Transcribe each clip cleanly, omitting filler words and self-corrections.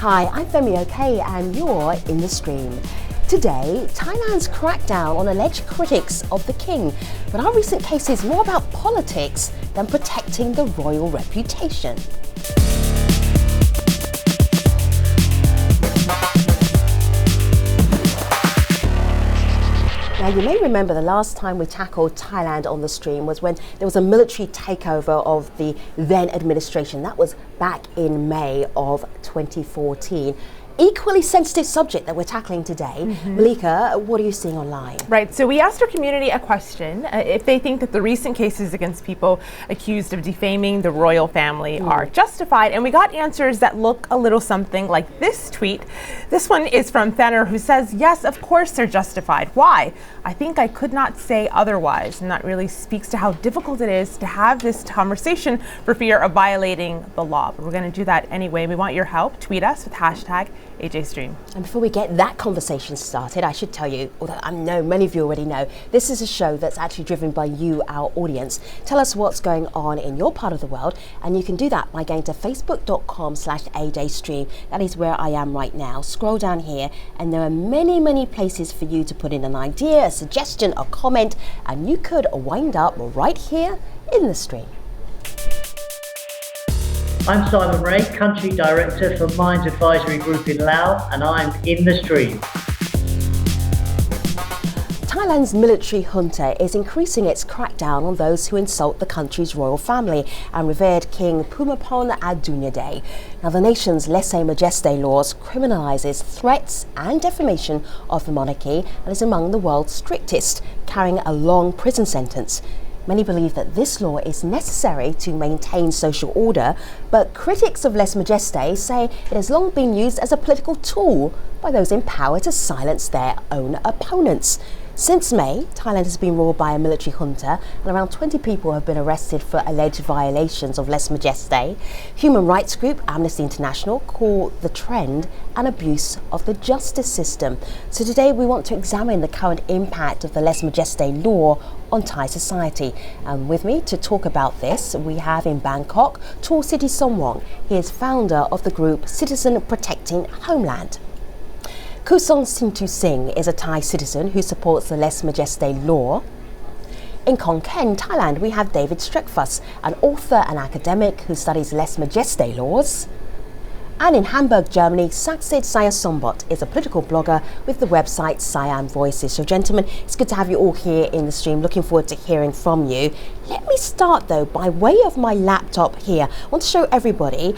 Hi, I'm Femi OK and you're in the stream. Today, Thailand's crackdown on alleged critics of the king. But our recent case is more about politics than protecting the royal reputation. Now, you may remember the last time we tackled Thailand on the stream was when there was a military takeover of the then administration. That was back in May of 2014. Equally sensitive subject that we're tackling today. Malika, what are you seeing online? Right, so we asked our community a question, if they think that the recent cases against people accused of defaming the royal family are justified, and we got answers that look a little something like this tweet. This one is from Fenner, who says, yes, of course they're justified. Why? I think I could not say otherwise, and that really speaks to how difficult it is to have this conversation for fear of violating the law. But we're going to do that anyway. We want your help. Tweet us with hashtag AJStream. And before we get that conversation started, I should tell you, although I know many of you already know, this is a show that's actually driven by you, our audience. Tell us what's going on in your part of the world, and you can do that by going to facebook.com/AJStream. That is where I am right now. Scroll down here, and there are many places for you to put in an idea, a suggestion, a comment, and you could wind up right here in the stream. I'm Simon Ray, Country Director for Minds Advisory Group in Laos, and I'm in the stream. Thailand's military junta is increasing its crackdown on those who insult the country's royal family and revered King Bhumibol Adulyadej. Now, the nation's LESE MAJESTE laws criminalises threats and defamation of the monarchy and is among the world's strictest, carrying a long prison sentence. Many believe that this law is necessary to maintain social order, but critics of LESE MAJESTE say it has long been used as a political tool by those in power to silence their own opponents. Since May, Thailand has been ruled by a military junta, and around 20 people have been arrested for alleged violations of LESE MAJESTE. Human rights group Amnesty International call the trend an abuse of the justice system. So today we want to examine the current impact of the LESE MAJESTE law on Thai society. And with me to talk about this, we have in Bangkok, SITTISOMWONG. He is founder of the group Citizen Protecting Homeland. KUSON SINGTUSINGHA is a Thai citizen who supports the LESE MAJESTE law. In Khon Kaen, Thailand, we have David Streckfuss, an author and academic who studies LESE MAJESTE laws. And in Hamburg, Germany, SAKSITH is a political blogger with the website Voiceless. So gentlemen, it's good to have you all here in the stream. Looking forward to hearing from you. Let me start though by way of my laptop here. I want to show everybody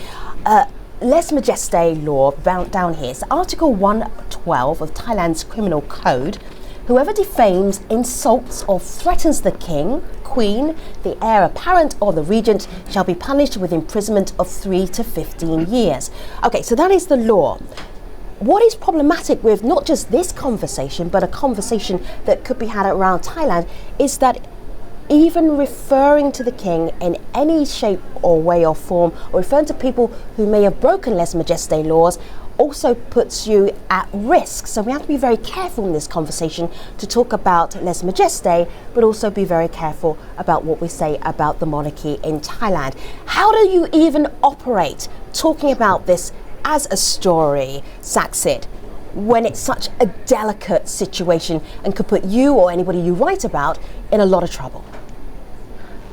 LESE MAJESTE law down here. It's Article 112 of Thailand's Criminal Code. Whoever defames, insults or threatens the king, queen, the heir apparent or the regent shall be punished with imprisonment of 3 to 15 years. Okay, so that is the law. What is problematic with not just this conversation, but a conversation that could be had around Thailand, is that even referring to the king in any shape or way or form, or referring to people who may have broken LESE MAJESTE laws, also puts you at risk. So we have to be very careful in this conversation to talk about LESE MAJESTE, but also be very careful about what we say about the monarchy in Thailand. How do you even operate talking about this as a story, SAKSITH, when it's such a delicate situation and could put you or anybody you write about in a lot of trouble?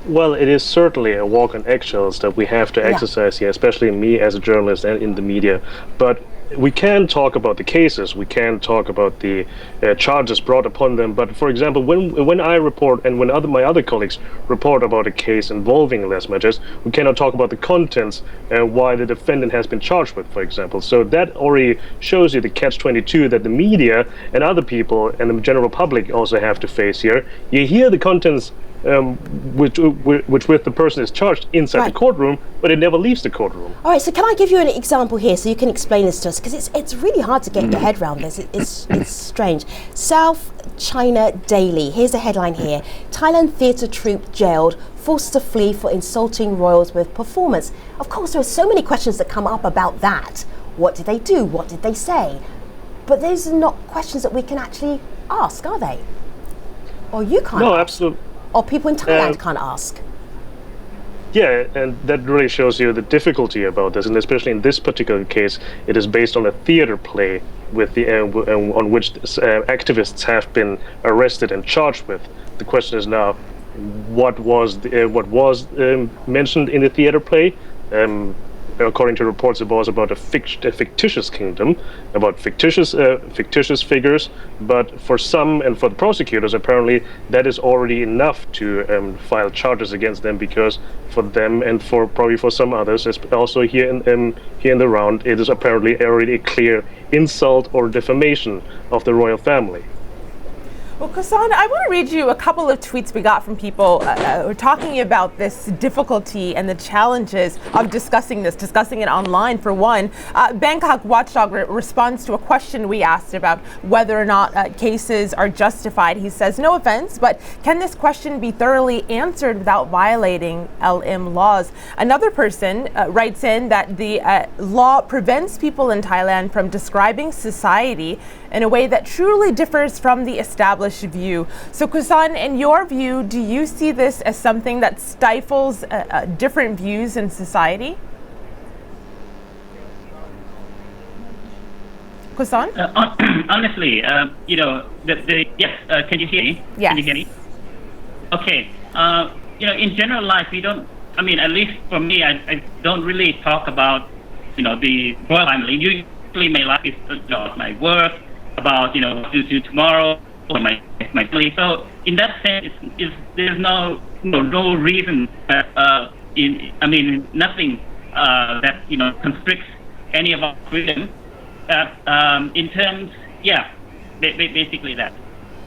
Well, it is certainly a walk on eggshells that we have to exercise here, especially me as a journalist and in the media. But we can talk about the cases, we can talk about the charges brought upon them. But for example, when I report and when my other colleagues report about a case involving LESE MAJESTE, we cannot talk about the contents and why the defendant has been charged with, for example. So that already shows you the catch-22 that the media and other people and the general public also have to face here. You hear the contents which with the person is charged inside the courtroom, but it never leaves the courtroom. All right, so can I give you an example here so you can explain this to us? Because it's really hard to get your head around this. It's strange. South China Daily, here's the headline here. Thailand theatre troupe jailed, forced to flee for insulting royals with performance. Of course, there are so many questions that come up about that. What did they do? What did they say? But those are not questions that we can actually ask, are they? Or you can't No, ask. absolutely. Or people in Thailand can't ask. Yeah, and that really shows you the difficulty about this, and especially in this particular case, it is based on a theater play with the on which activists have been arrested and charged with. The question is now, what was mentioned in the theater play? According to reports, it was about a fictitious kingdom, about fictitious figures. But for some and for the prosecutors, apparently that is already enough to file charges against them, because for them and for probably for some others, also here in the round, it is apparently already a clear insult or defamation of the royal family. Well, KUSON, I want to read you a couple of tweets we got from people talking about this difficulty and the challenges of discussing it online. For one, Bangkok Watchdog responds to a question we asked about whether or not cases are justified. He says, no offense, but can this question be thoroughly answered without violating LM laws? Another person writes in that the law prevents people in Thailand from describing society in a way that truly differs from the established view. So KUSON, in your view, do you see this as something that stifles different views in society? KUSON? Honestly, yes, can you hear me? Yes. Can you hear me? Okay. In general life, we don't, at least for me, I don't really talk about, the royal family. Usually my life is, my work, about, what to do tomorrow, or my family. So in that sense, there's no reason that, nothing that, constricts any of our freedom. In terms, basically that.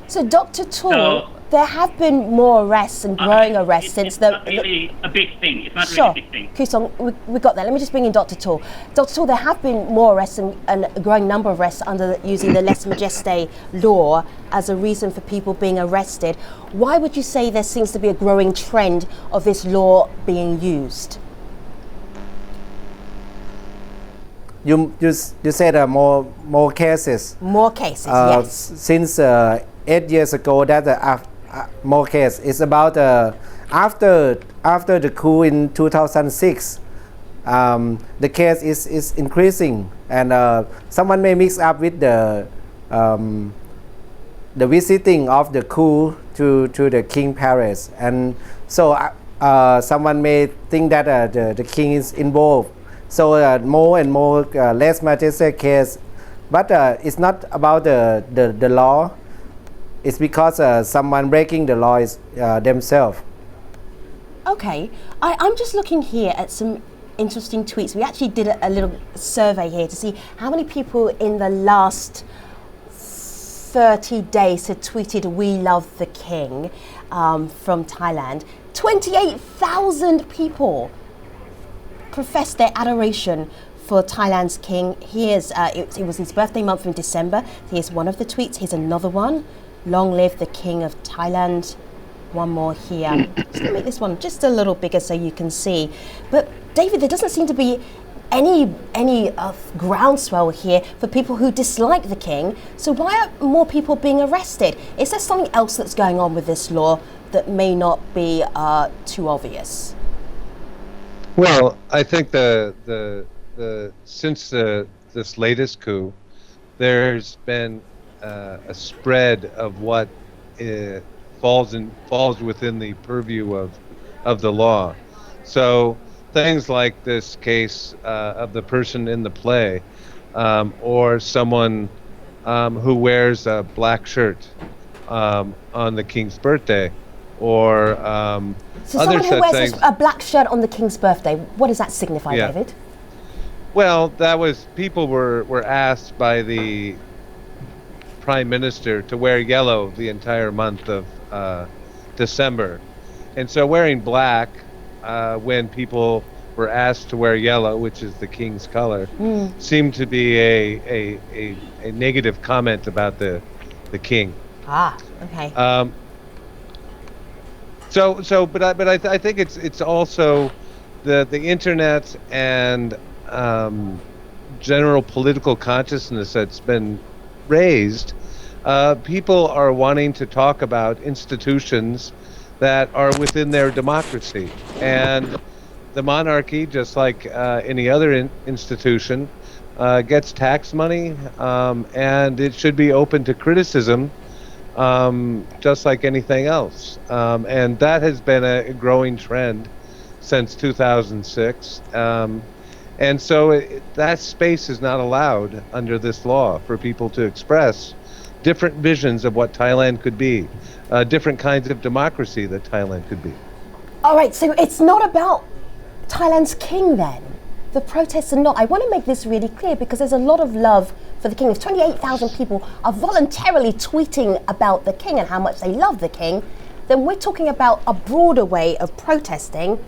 So Dr. Tool, there have been more arrests and growing arrests since it's not really a big thing. It's not sure. really a big thing. KUSON, we got that. Let me just bring in Dr. Tool. Dr. Tool, there have been more arrests and a growing number of arrests using the LESE MAJESTE law as a reason for people being arrested. Why would you say there seems to be a growing trend of this law being used? You said more cases. More cases, yes. Since 8 years ago, that more cases. It's about after the coup in 2006. The case is increasing, and someone may mix up with the visiting of the coup to the king palace, and so someone may think that the king is involved. So more and more LESE MAJESTE case, but it's not about the law. It's because someone breaking the law is themselves. Okay, I'm just looking here at some interesting tweets. We actually did a little survey here to see how many people in the last 30 days had tweeted "We love the king" from Thailand. 28,000 people professed their adoration for Thailand's king. Here's it was his birthday month in December. Here's one of the tweets. Here's another one. Long live the king of Thailand. One more here. Just gonna make this one just a little bigger so you can see. But David, there doesn't seem to be any groundswell here for people who dislike the king. So why are more people being arrested? Is there something else that's going on with this law that may not be too obvious? Well, I think since this latest coup, there's been a spread of what falls within the purview of the law. So things like this case of the person in the play, or someone who wears a black shirt on the king's birthday, or so other someone who such wears things. a black shirt on the king's birthday, what does that signify, Yeah. David? Well, that was, people were asked by the Prime Minister to wear yellow the entire month of December. And so wearing black, when people were asked to wear yellow, which is the king's color, seemed to be a negative comment about the king. Ah, okay. But I think it's also the internet and general political consciousness that's been raised. People are wanting to talk about institutions that are within their democracy, and the monarchy, just like any other institution, gets tax money, and it should be open to criticism, just like anything else. And that has been a growing trend since 2006. And so that space is not allowed under this law for people to express different visions of what Thailand could be, different kinds of democracy that Thailand could be. All right, so it's not about Thailand's king then. The protests are not. I want to make this really clear because there's a lot of love for the king. If 28,000 people are voluntarily tweeting about the king and how much they love the king, then we're talking about a broader way of protesting,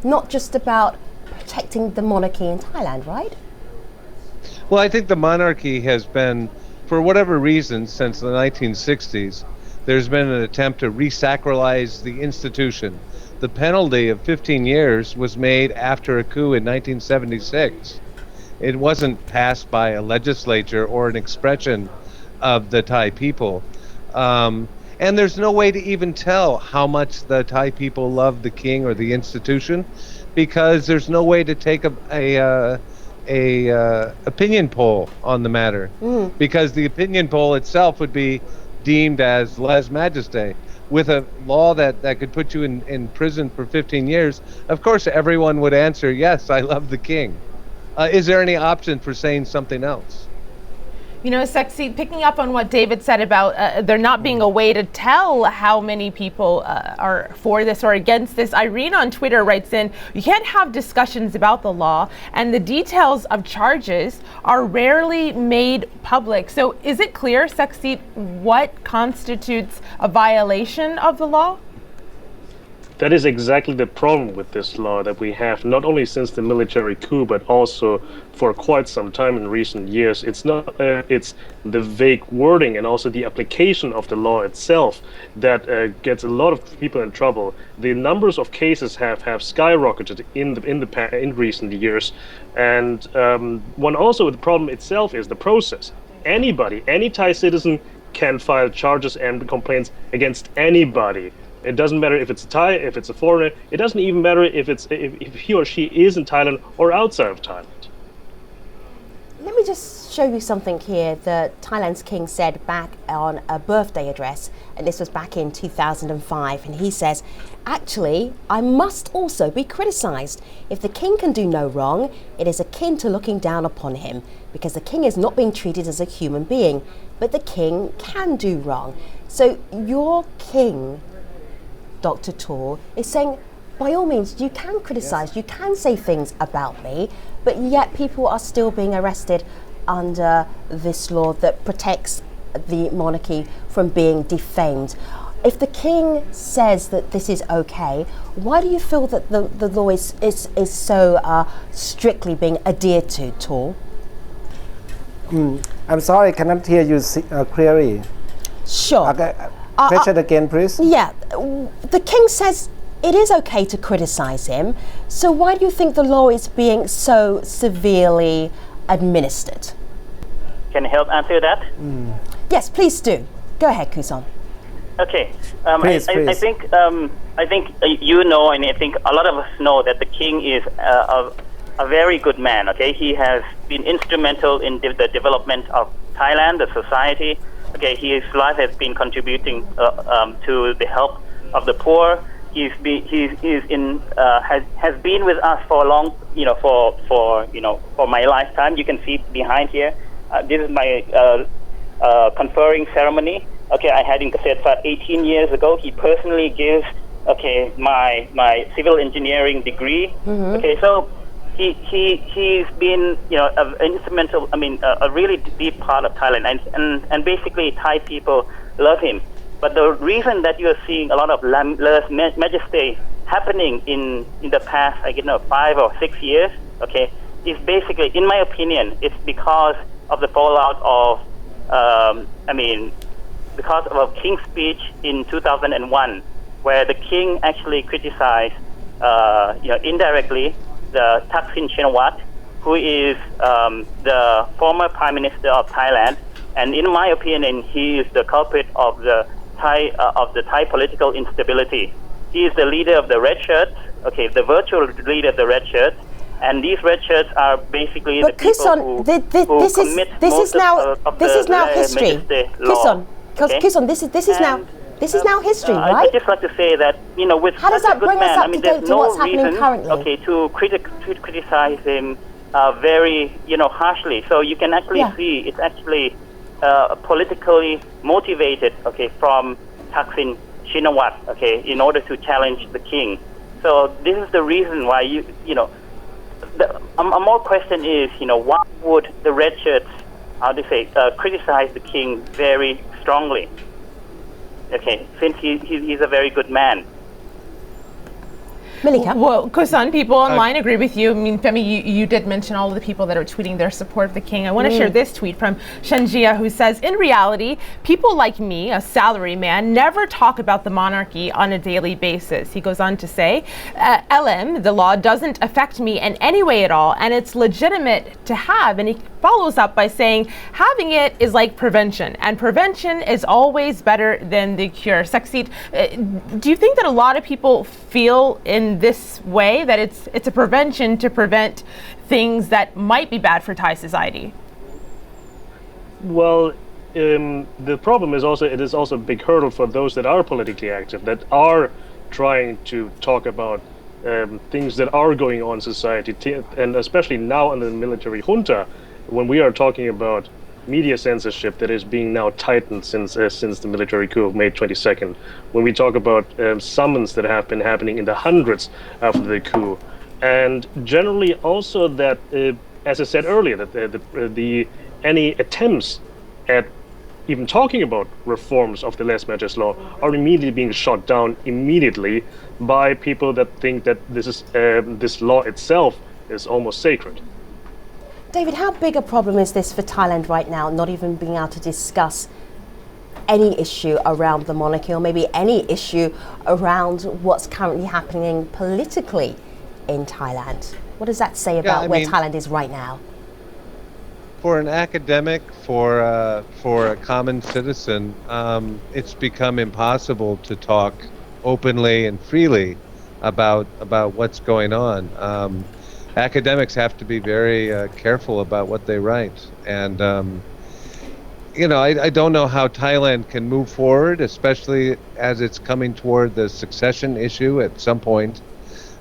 not just about protecting the monarchy in Thailand, right? Well, I think the monarchy has been, for whatever reason, since the 1960s, there's been an attempt to resacralize the institution. The penalty of 15 years was made after a coup in 1976. It wasn't passed by a legislature or an expression of the Thai people. And there's no way to even tell how much the Thai people love the king or the institution, because there's no way to take a opinion poll on the matter, because the opinion poll itself would be deemed as lèse majesté. With a law that could put you in prison for 15 years, of course everyone would answer, yes, I love the king. Is there any option for saying something else? You know, SAKSITH, picking up on what David said about there not being a way to tell how many people are for this or against this, Irene on Twitter writes in, you can't have discussions about the law and the details of charges are rarely made public. So is it clear, SAKSITH, what constitutes a violation of the law? That is exactly the problem with this law that we have, not only since the military coup, but also for quite some time in recent years. It's not, it's the vague wording and also the application of the law itself that gets a lot of people in trouble. The numbers of cases have skyrocketed in recent years, and the problem itself is the process. Anybody, any Thai citizen, can file charges and complaints against anybody. It doesn't matter if it's a Thai, if it's a foreigner. It doesn't even matter if he or she is in Thailand or outside of Thailand. Let me just show you something here that Thailand's king said back on a birthday address, and this was back in 2005, and he says, actually, I must also be criticized. If the king can do no wrong, it is akin to looking down upon him, because the king is not being treated as a human being, but the king can do wrong. So your king, Dr. Tor, is saying, by all means, you can criticize, you can say things about me, but yet people are still being arrested under this law that protects the monarchy from being defamed. If the king says that this is okay, why do you feel that the law is so strictly being adhered to, Tor? I'm sorry, I cannot hear you clearly. Sure. Okay. Question again, please. Yeah, the king says it is okay to criticize him, so why do you think the law is being so severely administered? Can I help answer that? Yes, please do. Go ahead, KUSON. Okay. Please. I think you know, and I think a lot of us know that the king is a very good man. Okay, he has been instrumental in the development of Thailand, the society. Okay, his life has been contributing to the help of the poor. He's been has been with us for a long, for my lifetime. You can see behind here. This is my conferring ceremony. Okay, I had in Kasetsat 18 years ago. He personally gives my civil engineering degree. Okay, so he's been an instrumental. A really deep part of Thailand, and basically Thai people love him. But the reason that you're seeing a lot of lèse majesté happening in the past, 5 or 6 years, okay, is basically, in my opinion, it's because of the fallout of, because of a king's speech in 2001, where the king actually criticized, indirectly, the Thaksin Shinawatra, who is the former Prime Minister of Thailand, and in my opinion, he is the culprit of the Thai political instability. He is the leader of the red shirts, okay, the virtual leader, the red shirts, and these red shirts are basically But the people Kuson, who this commit is most now of this the is now LESE history. Majesté law. Kuson, this is now history, I'd right? just like to say that, you know, with How does such that a good bring us man, up I mean, to date there's to no what's happening reason, currently? okay, to criticize him very, you know, harshly. So you can actually see it's actually politically motivated, okay, from Thaksin Shinawatra, okay, in order to challenge the king. So this is the reason why you know, a more question is, you know, why would the red shirts, how to say, criticize the king very strongly? Okay, since he's a very good man. Malika? Well, Kusan, people online agree with you. I mean, Femi, you did mention all of the people that are tweeting their support of the king. I want to share this tweet from Shenjia, who says, in reality, people like me, a salary man, never talk about the monarchy on a daily basis. He goes on to say, LM, the law doesn't affect me in any way at all, and it's legitimate to have. And he follows up by saying, having it is like prevention, and prevention is always better than the cure. SAKSITH, do you think that a lot of people feel in this way, that it's a prevention to prevent things that might be bad for Thai society? Well, the problem is also, it is also a big hurdle for those that are politically active, that are trying to talk about things that are going on in society, and especially now under the military junta, when we are talking about media censorship that is being now tightened since the military coup of May 22nd. When we talk about summons that have been happening in the hundreds after the coup, and generally also that, as I said earlier, that any attempts at even talking about reforms of the LESE Majesté law are immediately being shot down immediately by people that think that this law itself is almost sacred. David, how big a problem is this for Thailand right now, not even being able to discuss any issue around the monarchy, or maybe any issue around what's currently happening politically in Thailand? What does that say about where Thailand is right now? For an academic, for a common citizen, it's become impossible to talk openly and freely about what's going on. Academics have to be very careful about what they write, and you know, I don't know how Thailand can move forward, especially as it's coming toward the succession issue at some point,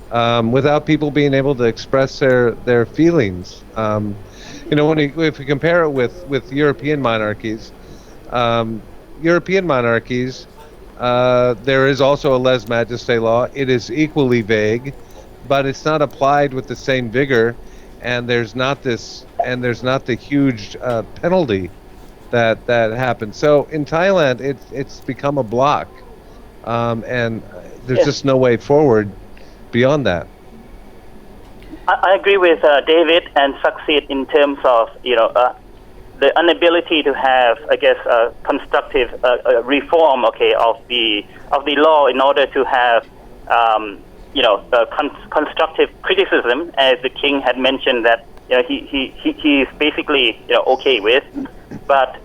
without people being able to express their feelings. You know, if we compare it with European monarchies, there is also a LESE Majesté law. It is equally vague, but it's not applied with the same vigor, and there's not the huge penalty that happens. So in Thailand, it's become a block, and there's just no way forward beyond that. I agree with David and SAKSITH in terms of, you know, the inability to have, I guess, constructive reform, okay, of the law in order to have, you know, constructive criticism, as the king had mentioned that, you know, he is basically, you know, okay with. But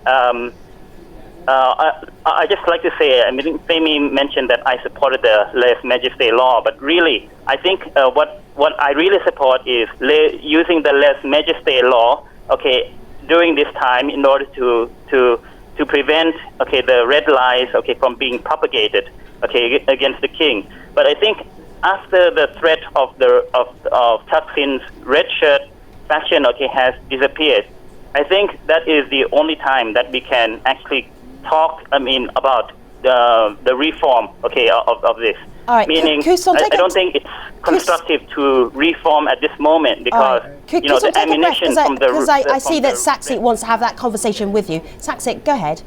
I just like to say, I mean, Femi mentioned that I supported the LESE Majesté law, but really, I think what I really support is using the LESE Majesté law, okay, during this time in order to prevent, okay, the red lies, okay, from being propagated, okay, against the king. But I think after the threat of Thaksin's red shirt faction, okay, has disappeared, I think that is the only time that we can actually talk, I mean, about the reform, okay, of this. All right, meaning, Kuson, I don't think it's constructive to reform at this moment because, you know, the ammunition from the... Because I see that SAKSITH wants to have that conversation with you. SAKSITH, go ahead.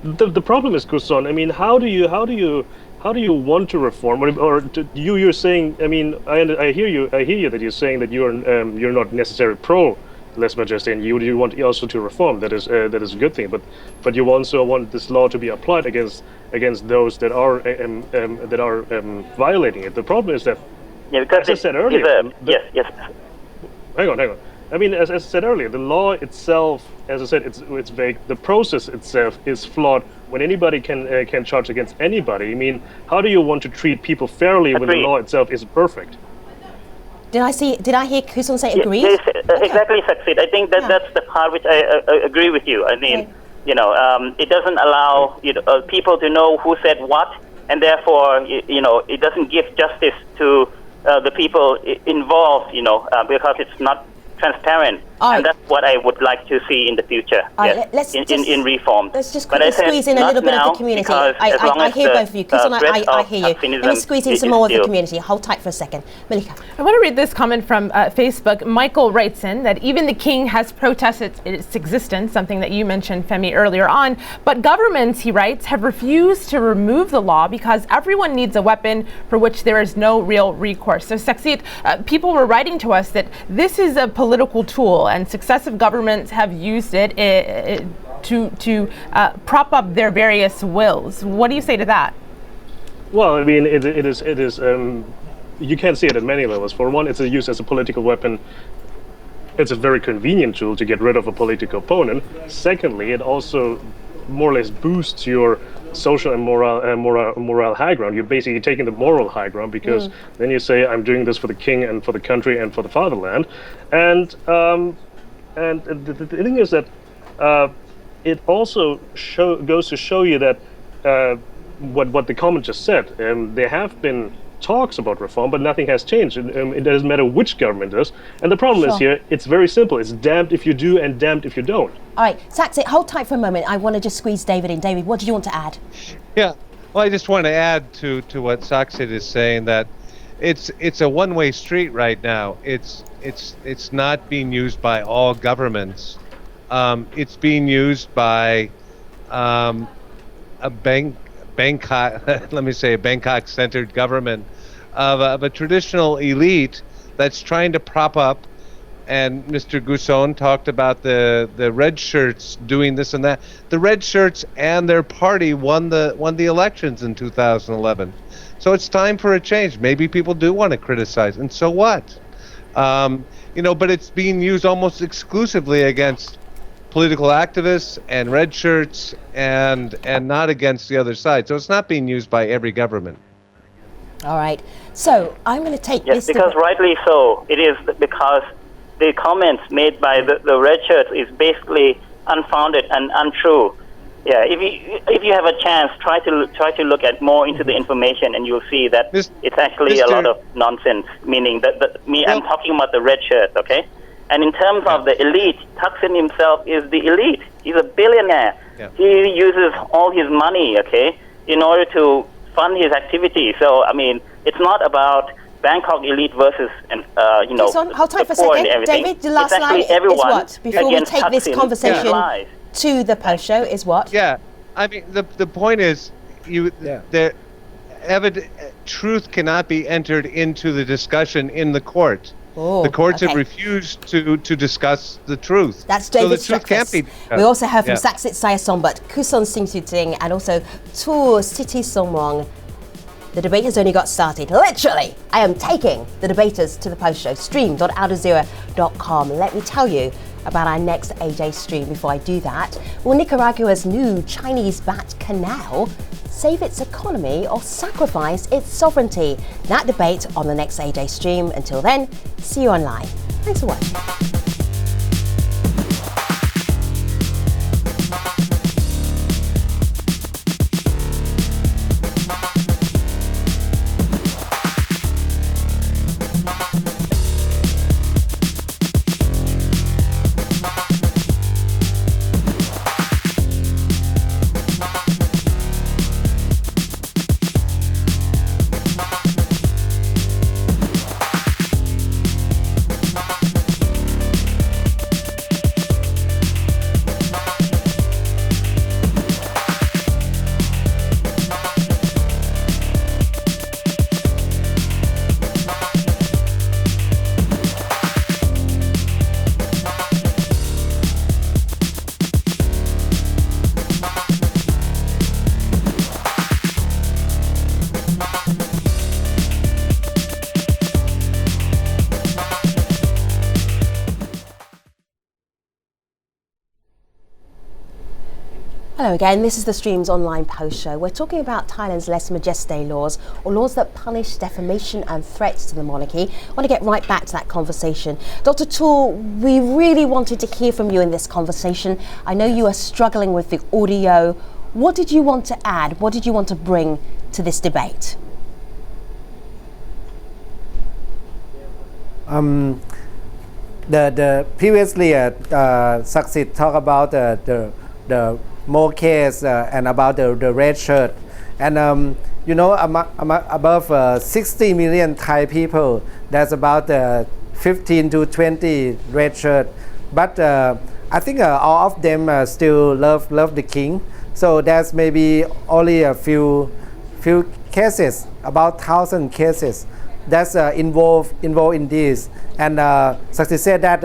The problem is, Kuson, I mean, how do you want to reform, or you're saying? I mean, I hear you that you're saying that you're not necessarily pro LESE Majesté, and you want also to reform. That is a good thing, but you also want this law to be applied against those that are violating it. The problem is that, as I said earlier, yes. Hang on. I mean, as I said earlier, the law itself, as I said, it's vague. The process itself is flawed when anybody can charge against anybody, I mean, how do you want to treat people fairly when the Agreed. law itself isn't perfect? Did I hear Kuson say agreed? Yes, exactly, SAKSITH. I think that's the part which I agree with you. I mean, it doesn't allow people to know who said what, and therefore, it doesn't give justice to the people involved, because it's not transparent. Right. And that's what I would like to see in the future. Right, let's in reform. Let's just But I quickly said squeeze in a little not bit of now, the community. because as long I as hear the, both of you. Kuson, threat I of hear you. Let me activism squeeze in is some more of the still- community. Hold tight for a second. Malika. I want to read this comment from Facebook. Michael writes in that even the king has protested its existence, something that you mentioned, Femi, earlier on. But governments, he writes, have refused to remove the law because everyone needs a weapon for which there is no real recourse. So, SAKSITH, people were writing to us that this is a political tool, and successive governments have used it to prop up their various wills. What do you say to that? Well, I mean, it is. You can see it at many levels. For one, it's used as a political weapon. It's a very convenient tool to get rid of a political opponent. Secondly, it also more or less boosts your social and moral high ground. You're basically taking the moral high ground, because then you say, I'm doing this for the king and for the country and for the fatherland. And the thing is that it also goes to show you that what the comment just said. There have been talks about reform, but nothing has changed. It doesn't matter which government does. And the problem is here, it's very simple. It's damned if you do and damned if you don't. All right, SAKSITH, hold tight for a moment. I want to just squeeze David in. David, what did you want to add? Yeah, well, I just want to add to what SAKSITH is saying, that it's a one-way street right now. It's not being used by all governments. It's being used by a Bangkok-centered government of a traditional elite that's trying to prop up. And Mr. KUSON talked about the red shirts doing this and that. The red shirts and their party won the elections in 2011. So it's time for a change. Maybe people do want to criticize, and so what? But it's being used almost exclusively against political activists and red shirts, and not against the other side. So it's not being used by every government. All right. So I'm going to take Yes, this. because rightly so. It is because the comments made by the red shirts is basically unfounded and untrue. Yeah, if you have a chance, try to look at more into the information, and you'll see that it's actually a lot of nonsense. Meaning that I'm talking about the red shirts, okay? And in terms of the elite, Thaksin himself is the elite. He's a billionaire. Yeah. He uses all his money, okay, in order to fund his activity. So I mean, it's not about Bangkok elite versus hold tight for a second. David, the last line is what? Before we take this conversation to the post show is what? Yeah, I mean the point is truth cannot be entered into the discussion in the court. The courts have refused to discuss the truth. That's David so the truth can't be discussed. We also heard from SAKSITH SAIYASOMBUT, KUSON SINGTUSINGHA, and also SITTISOMWONG. The debate has only got started. Literally, I am taking the debaters to the post show, stream.aljazeera.com. Let me tell you about our next AJ stream. Before I do that, will Nicaragua's new Chinese-backed canal save its economy or sacrifice its sovereignty? That debate on the next AJ stream. Until then, see you online. Thanks for watching. Hello again, this is the Streams online post show. We're talking about Thailand's LESE Majeste laws, or laws that punish defamation and threats to the monarchy. I want to get right back to that conversation. Dr. Tool, we really wanted to hear from you in this conversation. I know you are struggling with the audio. What did you want to add? What did you want to bring to this debate? The previously SAKSITH talked about the more case and about the red shirt, and you know, above 60 million Thai people, there's about 15 to 20 red shirt, but I think all of them still love the king. So there's maybe only a few cases, about 1,000 cases that's involved in this, and SAKSITH said that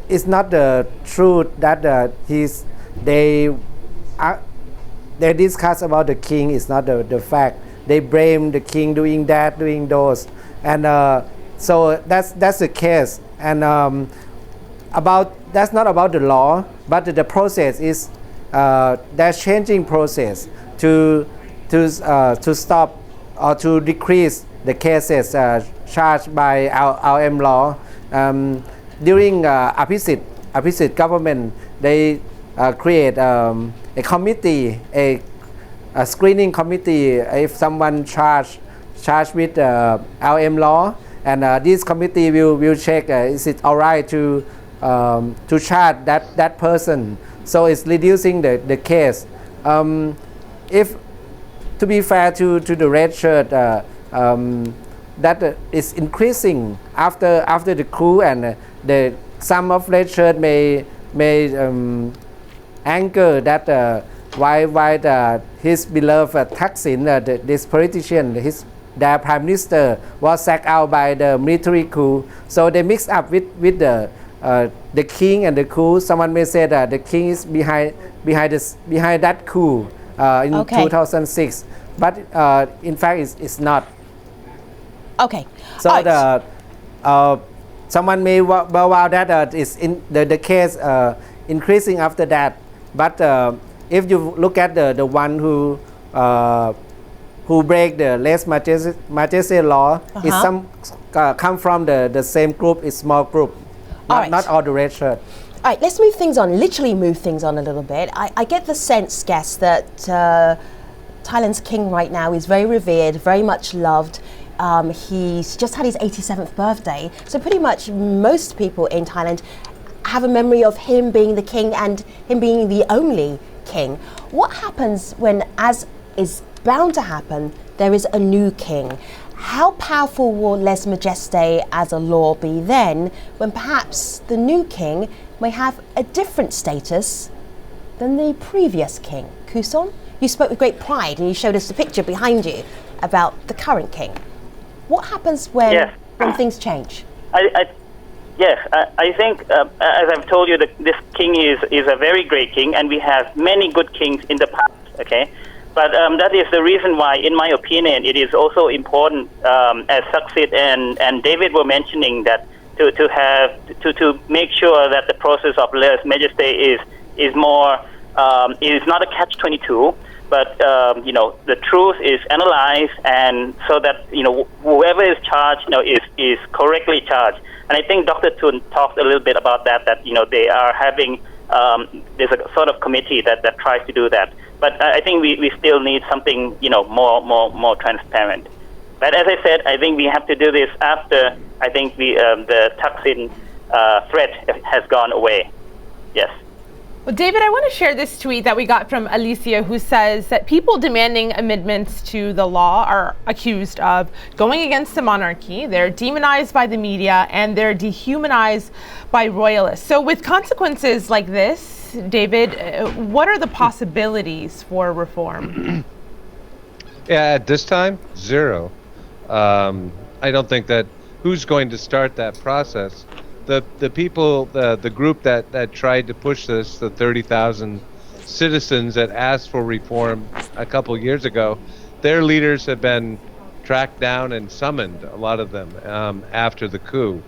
it's not the truth that they discuss about the king. Is not the fact. They blame the king doing that, doing those, and so that's the case. And that's not about the law, but the process is they're changing process to stop or to decrease the cases charged by our M law. During Aphisit government, they create a committee, a screening committee if someone charged with LM law, and this committee will check is it all right to charge that person. So it's reducing the case. If to be fair to the red shirt, that is increasing after the coup, and the some of red shirt may anger that why his beloved Thaksin, this politician, their prime minister was sacked out by the military coup. So they mix up with the king and the coup. Someone may say that the king is behind that coup in 2006, but in fact it's not. Okay. So someone may wow that is in the case increasing after that, but if you look at the one who break the LESE Majeste law, is some come from the same group, is small group, not all the red shirt. All right, let's move things on. Literally move things on a little bit. I get the sense, guess, that Thailand's king right now is very revered, very much loved. He's just had his 87th birthday, so pretty much most people in Thailand have a memory of him being the king and him being the only king. What happens when, as is bound to happen, there is a new king? How powerful will LESE Majeste as a law be then, when perhaps the new king may have a different status than the previous king? KUSON, you spoke with great pride and you showed us the picture behind you about the current king. What happens when things change? I think, as I've told you, this king is a very great king, and we have many good kings in the past, okay? But that is the reason why, in my opinion, it is also important, as SAKSITH and David were mentioning, that to make sure that the process of LESE Majeste is more, is not a catch-22, but the truth is analyzed, and so that whoever is charged is correctly charged. And I think Dr. Thun talked a little bit about that they are having there's a sort of committee that tries to do that. But I think we still need something more transparent. But as I said, I think we have to do this after I think the Thaksin threat has gone away. Yes. Well, David, I want to share this tweet that we got from Alicia, who says that people demanding amendments to the law are accused of going against the monarchy, they're demonized by the media, and they're dehumanized by royalists. So with consequences like this, David, what are the possibilities for reform? Yeah, at this time, zero. I don't think that who's going to start that process. The people, the group that tried to push this, the 30,000 citizens that asked for reform a couple years ago, their leaders have been tracked down and summoned, a lot of them, after the coup.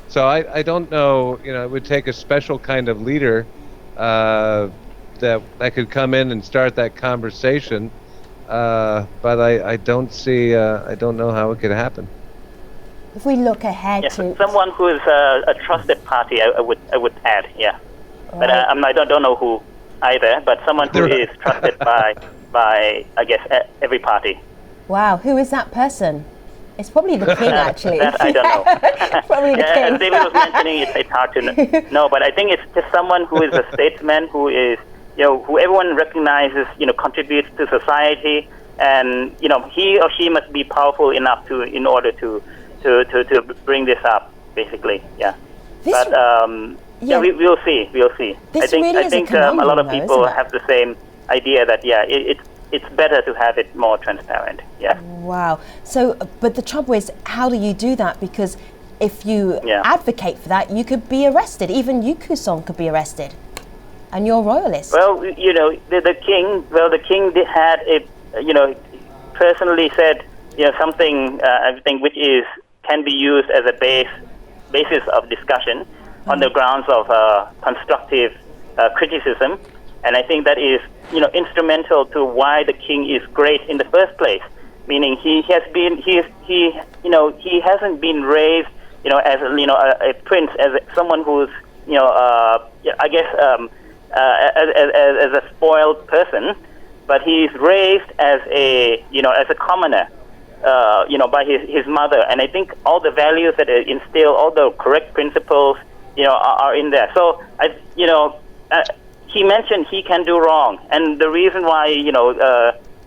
So I don't know, it would take a special kind of leader that could come in and start that conversation. But I don't see. I don't know how it could happen. If we look ahead Yes, to someone who is a trusted party, I would add, yeah. But I don't know who either. But someone who is trusted by I guess every party. wow, who is that person? It's probably the king, actually. That I don't know. Probably the king. As David was mentioning, it's hard to know. But I think it's just someone who is a statesman, who is, who everyone recognizes, contributes to society, and he or she must be powerful enough in order to bring this up, basically. Yeah. But we'll see. We'll see. This I think a lot of people have the same idea that it's better to have it more transparent. Yeah. Wow. So, but the trouble is, how do you do that? Because if you advocate for that, you could be arrested. Even you, KUSON, could be arrested, and you're royalist. Well, the king. Well, the king had personally said something. I think which can be used as a basis of discussion on the grounds of constructive criticism. And I think that is, instrumental to why the king is great in the first place. Meaning he hasn't been raised, as a prince, as someone who's, I guess, as a spoiled person, but he's raised as a commoner, by his mother. And I think all the values that instill, all the correct principles, are in there. So he mentioned he can do wrong, and the reason why,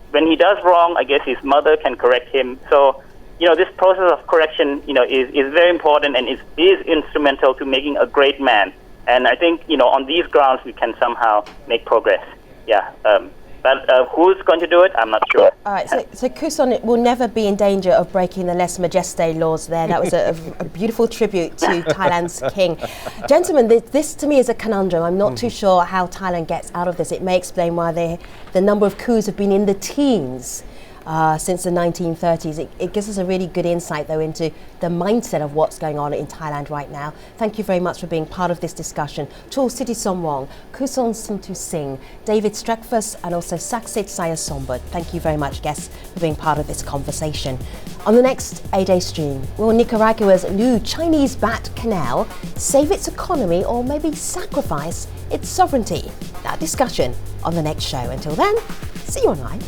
when he does wrong, I guess his mother can correct him. So, this process of correction, is very important and is instrumental to making a great man. And I think, on these grounds, we can somehow make progress. Yeah. But who's going to do it? I'm not sure. All right, so KUSON will never be in danger of breaking the LESE MAJESTE laws there. That was a beautiful tribute to Thailand's king. Gentlemen, this to me is a conundrum. I'm not too sure how Thailand gets out of this. It may explain why the number of coups have been in the teens since the 1930s. It gives us a really good insight, though, into the mindset of what's going on in Thailand right now. Thank you very much for being part of this discussion. To SITTISOMWONG, KUSON SINGTUSINGHA, David Streckfuss, and also SAKSITH SAIYASOMBUT. Thank you very much, guests, for being part of this conversation. On the next A-Day stream, will Nicaragua's new Chinese-backed canal save its economy or maybe sacrifice its sovereignty? That discussion on the next show. Until then, see you online.